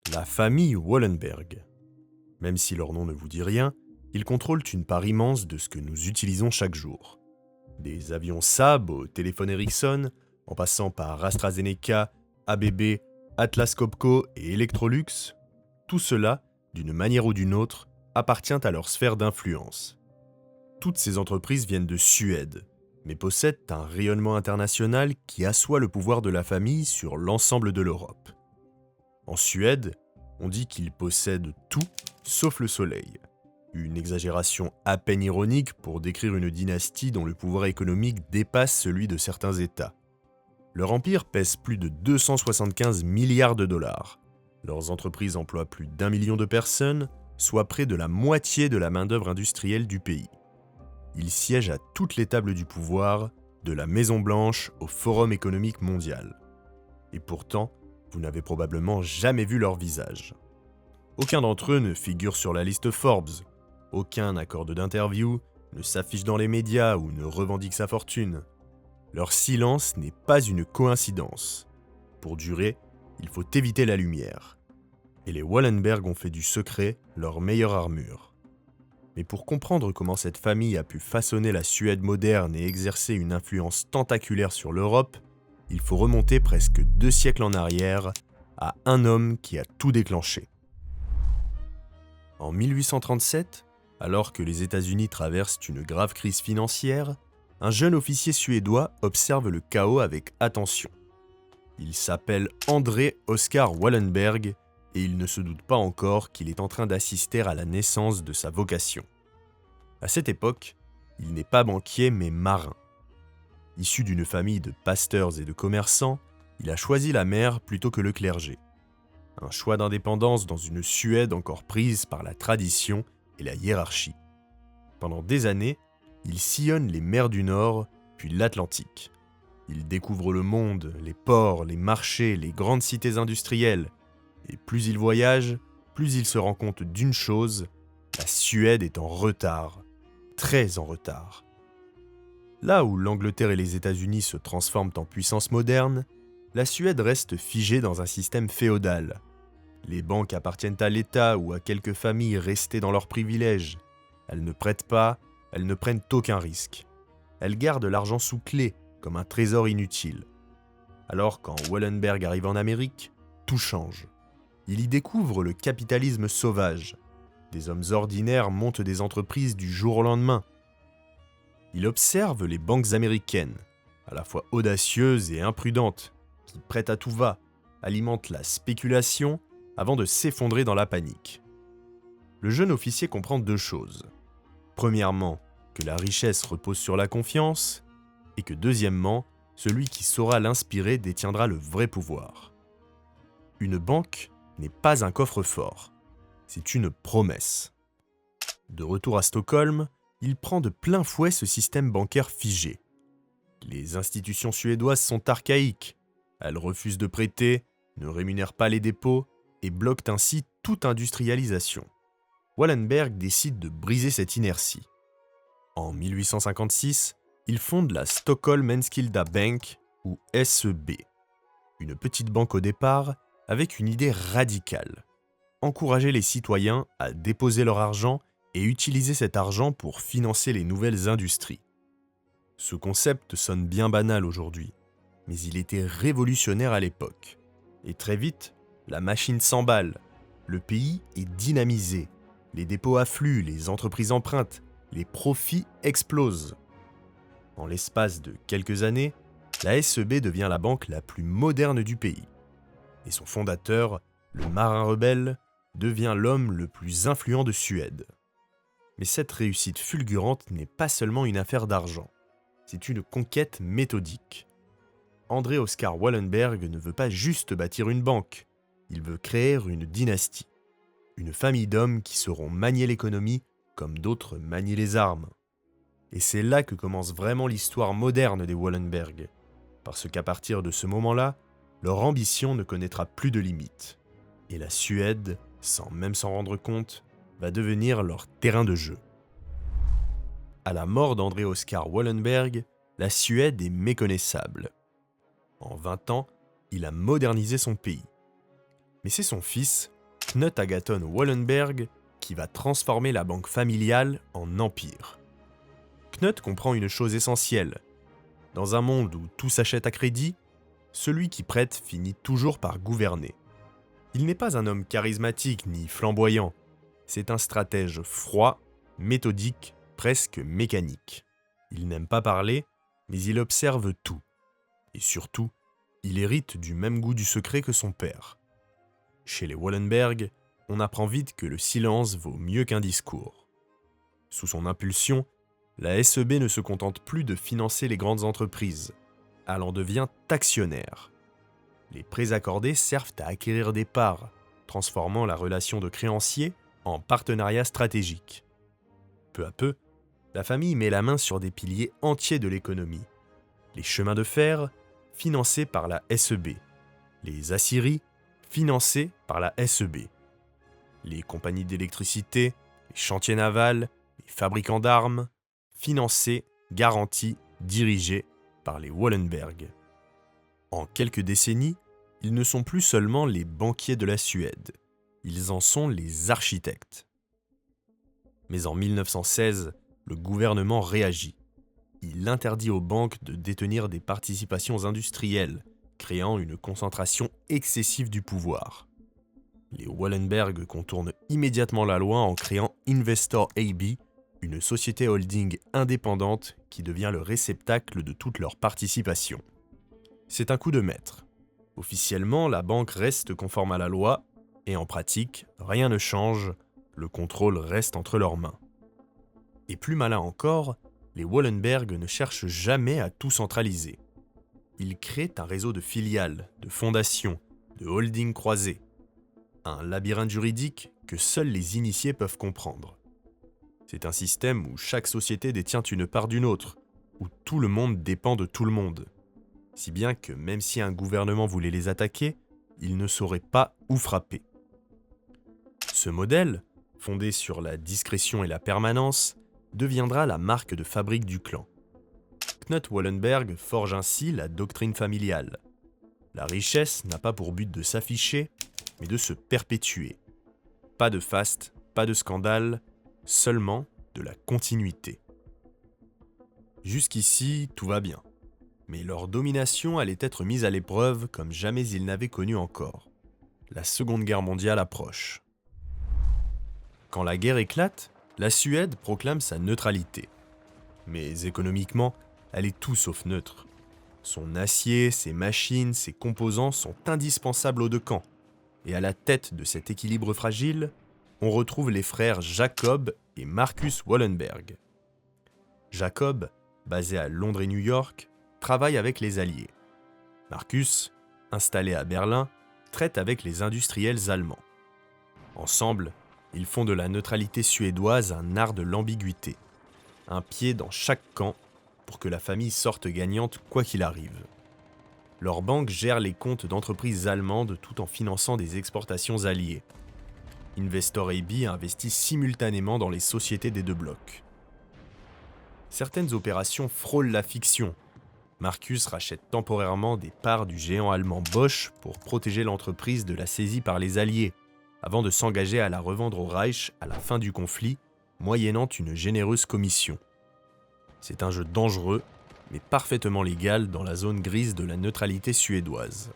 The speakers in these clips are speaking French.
La famille Wallenberg. Même si leur nom ne vous dit rien, ils contrôlent une part immense de ce que nous utilisons chaque jour. Des avions Saab au téléphone Ericsson, en passant par AstraZeneca, ABB, Atlas Copco et Electrolux, tout cela, d'une manière ou d'une autre, appartient à leur sphère d'influence. Toutes ces entreprises viennent de Suède, mais possèdent un rayonnement international qui assoit le pouvoir de la famille sur l'ensemble de l'Europe. En Suède, on dit qu'ils possèdent tout sauf le soleil. Une exagération à peine ironique pour décrire une dynastie dont le pouvoir économique dépasse celui de certains États. Leur empire pèse plus de 275 milliards de dollars. Leurs entreprises emploient plus d'1 million de personnes, soit près de la moitié de la main-d'œuvre industrielle du pays. Ils siègent à toutes les tables du pouvoir, de la Maison-Blanche au Forum économique mondial. Et pourtant, vous n'avez probablement jamais vu leur visage. Aucun d'entre eux ne figure sur la liste Forbes. Aucun n'accorde d'interview, ne s'affiche dans les médias ou ne revendique sa fortune. Leur silence n'est pas une coïncidence. Pour durer, il faut éviter la lumière. Et les Wallenberg ont fait du secret leur meilleure armure. Mais pour comprendre comment cette famille a pu façonner la Suède moderne et exercer une influence tentaculaire sur l'Europe, il faut remonter presque 2 siècles en arrière à un homme qui a tout déclenché. En 1837, alors que les États-Unis traversent une grave crise financière, un jeune officier suédois observe le chaos avec attention. Il s'appelle André Oskar Wallenberg et il ne se doute pas encore qu'il est en train d'assister à la naissance de sa vocation. À cette époque, il n'est pas banquier mais marin. Issu d'une famille de pasteurs et de commerçants, il a choisi la mer plutôt que le clergé. Un choix d'indépendance dans une Suède encore prise par la tradition et la hiérarchie. Pendant des années, il sillonne les mers du Nord, puis l'Atlantique. Il découvre le monde, les ports, les marchés, les grandes cités industrielles. Et plus il voyage, plus il se rend compte d'une chose, la Suède est en retard, très en retard. Là où l'Angleterre et les États-Unis se transforment en puissance moderne, la Suède reste figée dans un système féodal. Les banques appartiennent à l'État ou à quelques familles restées dans leurs privilèges. Elles ne prêtent pas, elles ne prennent aucun risque. Elles gardent l'argent sous clé, comme un trésor inutile. Alors quand Wallenberg arrive en Amérique, tout change. Il y découvre le capitalisme sauvage. Des hommes ordinaires montent des entreprises du jour au lendemain. Il observe les banques américaines, à la fois audacieuses et imprudentes, qui prêtent à tout va, alimentent la spéculation avant de s'effondrer dans la panique. Le jeune officier comprend 2 choses. Premièrement, que la richesse repose sur la confiance, et que deuxièmement, celui qui saura l'inspirer détiendra le vrai pouvoir. Une banque n'est pas un coffre-fort, c'est une promesse. De retour à Stockholm, il prend de plein fouet ce système bancaire figé. Les institutions suédoises sont archaïques. Elles refusent de prêter, ne rémunèrent pas les dépôts et bloquent ainsi toute industrialisation. Wallenberg décide de briser cette inertie. En 1856, il fonde la Stockholm Enskilda Bank, ou SEB. Une petite banque au départ, avec une idée radicale. Encourager les citoyens à déposer leur argent et utiliser cet argent pour financer les nouvelles industries. Ce concept sonne bien banal aujourd'hui, mais il était révolutionnaire à l'époque. Et très vite, la machine s'emballe, le pays est dynamisé, les dépôts affluent, les entreprises empruntent, les profits explosent. En l'espace de quelques années, la SEB devient la banque la plus moderne du pays. Et son fondateur, le marin rebelle, devient l'homme le plus influent de Suède. Mais cette réussite fulgurante n'est pas seulement une affaire d'argent, c'est une conquête méthodique. André Oskar Wallenberg ne veut pas juste bâtir une banque, il veut créer une dynastie. Une famille d'hommes qui sauront manier l'économie comme d'autres manient les armes. Et c'est là que commence vraiment l'histoire moderne des Wallenberg, parce qu'à partir de ce moment-là, leur ambition ne connaîtra plus de limites. Et la Suède, sans même s'en rendre compte, va devenir leur terrain de jeu. À la mort d'André Oskar Wallenberg, la Suède est méconnaissable. En 20 ans, il a modernisé son pays. Mais c'est son fils, Knut Agathon Wallenberg, qui va transformer la banque familiale en empire. Knut comprend une chose essentielle. Dans un monde où tout s'achète à crédit, celui qui prête finit toujours par gouverner. Il n'est pas un homme charismatique ni flamboyant. C'est un stratège froid, méthodique, presque mécanique. Il n'aime pas parler, mais il observe tout. Et surtout, il hérite du même goût du secret que son père. Chez les Wallenberg, on apprend vite que le silence vaut mieux qu'un discours. Sous son impulsion, la SEB ne se contente plus de financer les grandes entreprises. Elle en devient actionnaire. Les prêts accordés servent à acquérir des parts, transformant la relation de créancier en partenariat stratégique. Peu à peu, la famille met la main sur des piliers entiers de l'économie. Les chemins de fer, financés par la SEB. Les aciéries, financées par la SEB. Les compagnies d'électricité, les chantiers navals, les fabricants d'armes, financés, garantis, dirigés par les Wallenberg. En quelques décennies, ils ne sont plus seulement les banquiers de la Suède, ils en sont les architectes. Mais en 1916, le gouvernement réagit. Il interdit aux banques de détenir des participations industrielles, créant une concentration excessive du pouvoir. Les Wallenberg contournent immédiatement la loi en créant Investor AB, une société holding indépendante qui devient le réceptacle de toutes leurs participations. C'est un coup de maître. Officiellement, la banque reste conforme à la loi, et en pratique, rien ne change, le contrôle reste entre leurs mains. Et plus malin encore, les Wallenberg ne cherchent jamais à tout centraliser. Ils créent un réseau de filiales, de fondations, de holdings croisés. Un labyrinthe juridique que seuls les initiés peuvent comprendre. C'est un système où chaque société détient une part d'une autre, où tout le monde dépend de tout le monde. Si bien que même si un gouvernement voulait les attaquer, il ne saurait pas où frapper. Ce modèle, fondé sur la discrétion et la permanence, deviendra la marque de fabrique du clan. Knut Wallenberg forge ainsi la doctrine familiale. La richesse n'a pas pour but de s'afficher, mais de se perpétuer. Pas de faste, pas de scandale, seulement de la continuité. Jusqu'ici, tout va bien. Mais leur domination allait être mise à l'épreuve comme jamais ils n'avaient connu encore. La Seconde Guerre mondiale approche. Quand la guerre éclate, la Suède proclame sa neutralité. Mais économiquement, elle est tout sauf neutre. Son acier, ses machines, ses composants sont indispensables aux deux camps. Et à la tête de cet équilibre fragile, on retrouve les frères Jacob et Marcus Wallenberg. Jacob, basé à Londres et New York, travaille avec les Alliés. Marcus, installé à Berlin, traite avec les industriels allemands. Ensemble, ils font de la neutralité suédoise un art de l'ambiguïté, un pied dans chaque camp pour que la famille sorte gagnante quoi qu'il arrive. Leur banque gère les comptes d'entreprises allemandes tout en finançant des exportations alliées. Investor AB investit simultanément dans les sociétés des deux blocs. Certaines opérations frôlent la fiction. Marcus rachète temporairement des parts du géant allemand Bosch pour protéger l'entreprise de la saisie par les Alliés, avant de s'engager à la revendre au Reich à la fin du conflit, moyennant une généreuse commission. C'est un jeu dangereux, mais parfaitement légal dans la zone grise de la neutralité suédoise.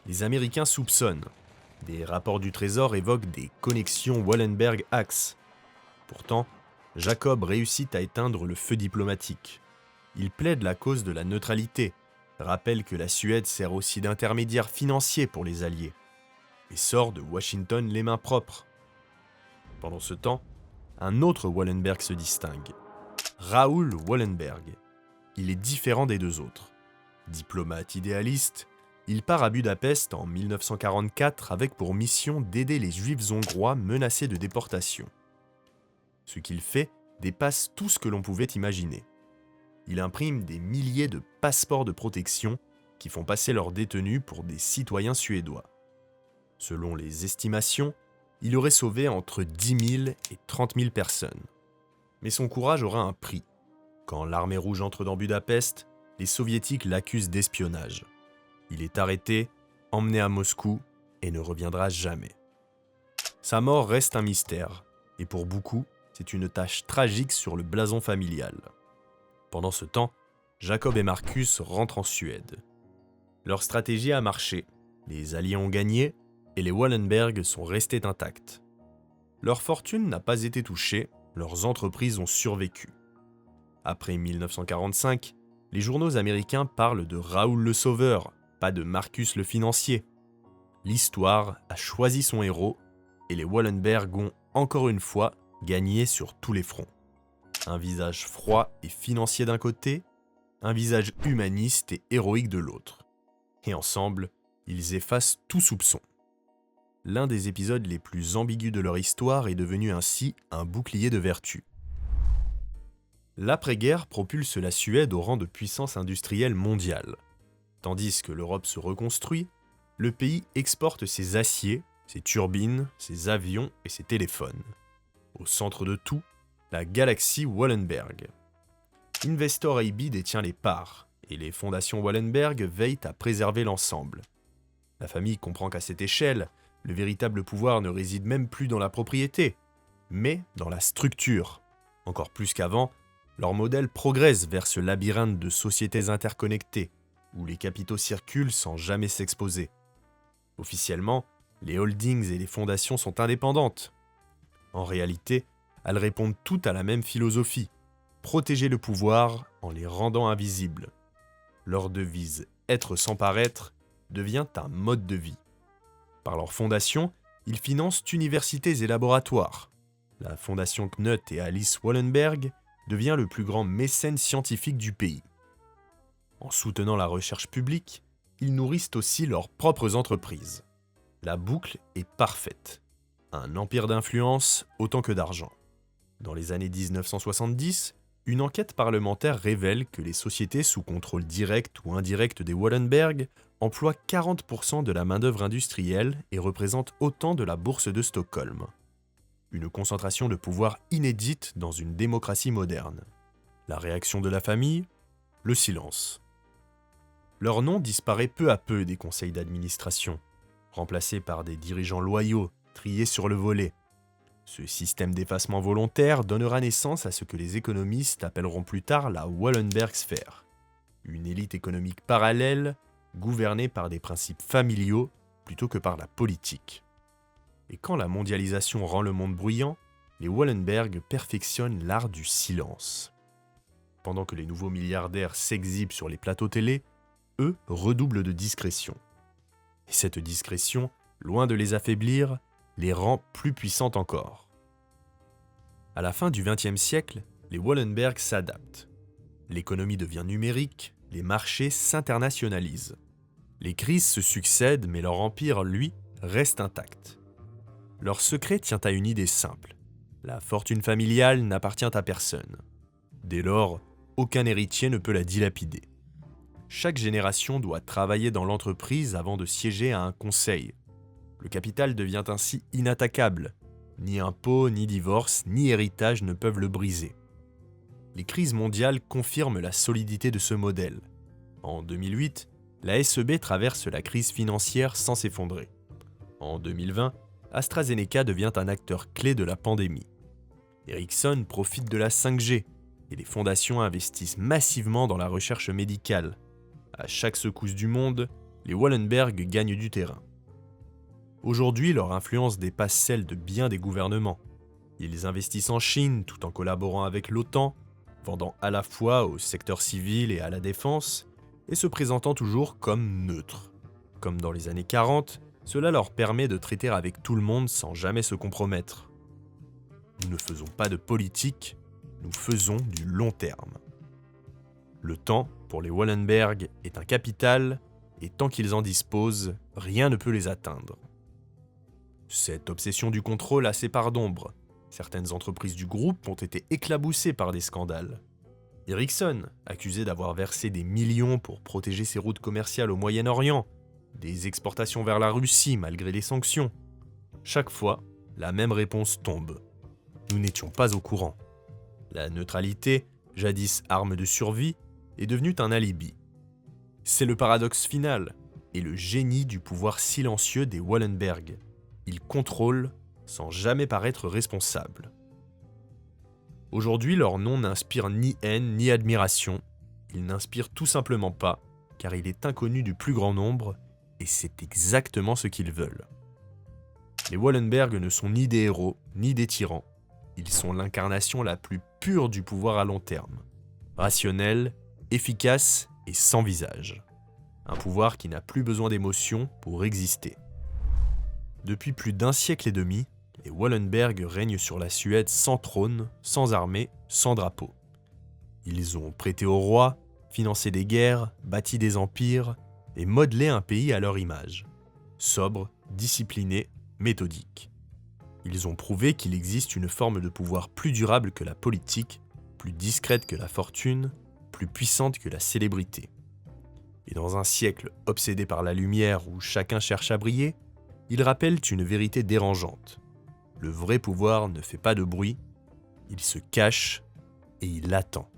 Les Américains soupçonnent. Des rapports du Trésor évoquent des connexions Wallenberg-Axe. Pourtant, Jacob réussit à éteindre le feu diplomatique. Il plaide la cause de la neutralité, rappelle que la Suède sert aussi d'intermédiaire financier pour les Alliés, et sort de Washington les mains propres. Pendant ce temps, un autre Wallenberg se distingue. Raoul Wallenberg. Il est différent des deux autres. Diplomate idéaliste, il part à Budapest en 1944 avec pour mission d'aider les Juifs hongrois menacés de déportation. Ce qu'il fait dépasse tout ce que l'on pouvait imaginer. Il imprime des milliers de passeports de protection qui font passer leurs détenus pour des citoyens suédois. Selon les estimations, il aurait sauvé entre 10 000 et 30 000 personnes. Mais son courage aura un prix. Quand l'armée rouge entre dans Budapest, les soviétiques l'accusent d'espionnage. Il est arrêté, emmené à Moscou et ne reviendra jamais. Sa mort reste un mystère, et pour beaucoup, c'est une tache tragique sur le blason familial. Pendant ce temps, Jacob et Marcus rentrent en Suède. Leur stratégie a marché, les Alliés ont gagné, et les Wallenberg sont restés intacts. Leur fortune n'a pas été touchée, leurs entreprises ont survécu. Après 1945, les journaux américains parlent de Raoul le Sauveur, pas de Marcus le Financier. L'histoire a choisi son héros, et les Wallenberg ont, encore une fois, gagné sur tous les fronts. Un visage froid et financier d'un côté, un visage humaniste et héroïque de l'autre. Et ensemble, ils effacent tout soupçon. L'un des épisodes les plus ambigus de leur histoire est devenu ainsi un bouclier de vertu. L'après-guerre propulse la Suède au rang de puissance industrielle mondiale. Tandis que l'Europe se reconstruit, le pays exporte ses aciers, ses turbines, ses avions et ses téléphones. Au centre de tout, la galaxie Wallenberg. Investor AB détient les parts, et les fondations Wallenberg veillent à préserver l'ensemble. La famille comprend qu'à cette échelle, le véritable pouvoir ne réside même plus dans la propriété, mais dans la structure. Encore plus qu'avant, leur modèle progresse vers ce labyrinthe de sociétés interconnectées, où les capitaux circulent sans jamais s'exposer. Officiellement, les holdings et les fondations sont indépendantes. En réalité, elles répondent toutes à la même philosophie, protéger le pouvoir en les rendant invisibles. Leur devise « être sans paraître » devient un mode de vie. Par leur fondation, ils financent universités et laboratoires. La fondation Knut et Alice Wallenberg devient le plus grand mécène scientifique du pays. En soutenant la recherche publique, ils nourrissent aussi leurs propres entreprises. La boucle est parfaite. Un empire d'influence autant que d'argent. Dans les années 1970, une enquête parlementaire révèle que les sociétés sous contrôle direct ou indirect des Wallenberg emploient 40% de la main-d'œuvre industrielle et représentent autant de la bourse de Stockholm. Une concentration de pouvoir inédite dans une démocratie moderne. La réaction de la famille ? Le silence. Leur nom disparaît peu à peu des conseils d'administration, remplacés par des dirigeants loyaux, triés sur le volet. Ce système d'effacement volontaire donnera naissance à ce que les économistes appelleront plus tard la Wallenberg Sphère, une élite économique parallèle, gouvernée par des principes familiaux plutôt que par la politique. Et quand la mondialisation rend le monde bruyant, les Wallenberg perfectionnent l'art du silence. Pendant que les nouveaux milliardaires s'exhibent sur les plateaux télé, eux redoublent de discrétion. Et cette discrétion, loin de les affaiblir, les rend plus puissantes encore. À la fin du XXe siècle, les Wallenberg s'adaptent. L'économie devient numérique, les marchés s'internationalisent. Les crises se succèdent, mais leur empire, lui, reste intact. Leur secret tient à une idée simple. La fortune familiale n'appartient à personne. Dès lors, aucun héritier ne peut la dilapider. Chaque génération doit travailler dans l'entreprise avant de siéger à un conseil. Le capital devient ainsi inattaquable. Ni impôts, ni divorce, ni héritage ne peuvent le briser. Les crises mondiales confirment la solidité de ce modèle. En 2008, la SEB traverse la crise financière sans s'effondrer. En 2020, AstraZeneca devient un acteur clé de la pandémie. Ericsson profite de la 5G et les fondations investissent massivement dans la recherche médicale. À chaque secousse du monde, les Wallenberg gagnent du terrain. Aujourd'hui, leur influence dépasse celle de bien des gouvernements. Ils investissent en Chine tout en collaborant avec l'OTAN, vendant à la fois au secteur civil et à la défense, et se présentant toujours comme neutres. Comme dans les années 40, cela leur permet de traiter avec tout le monde sans jamais se compromettre. Nous ne faisons pas de politique, nous faisons du long terme. Le temps, pour les Wallenberg, est un capital, et tant qu'ils en disposent, rien ne peut les atteindre. Cette obsession du contrôle a ses parts d'ombre. Certaines entreprises du groupe ont été éclaboussées par des scandales. Ericsson, accusé d'avoir versé des millions pour protéger ses routes commerciales au Moyen-Orient, des exportations vers la Russie malgré les sanctions. Chaque fois, la même réponse tombe. Nous n'étions pas au courant. La neutralité, jadis arme de survie, est devenue un alibi. C'est le paradoxe final. est le génie du pouvoir silencieux des Wallenberg. Ils contrôlent sans jamais paraître responsables. Aujourd'hui, leur nom n'inspire ni haine ni admiration. Il n'inspire tout simplement pas, car il est inconnu du plus grand nombre, et c'est exactement ce qu'ils veulent. Les Wallenberg ne sont ni des héros, ni des tyrans. Ils sont l'incarnation la plus pure du pouvoir à long terme. Rationnel, efficace et sans visage. Un pouvoir qui n'a plus besoin d'émotions pour exister. Depuis plus d'un siècle et demi, les Wallenberg règnent sur la Suède sans trône, sans armée, sans drapeau. Ils ont prêté au roi, financé des guerres, bâti des empires et modelé un pays à leur image. Sobre, discipliné, méthodique. Ils ont prouvé qu'il existe une forme de pouvoir plus durable que la politique, plus discrète que la fortune, plus puissante que la célébrité. Et dans un siècle obsédé par la lumière où chacun cherche à briller, ils rappellent une vérité dérangeante. Le vrai pouvoir ne fait pas de bruit, il se cache et il attend.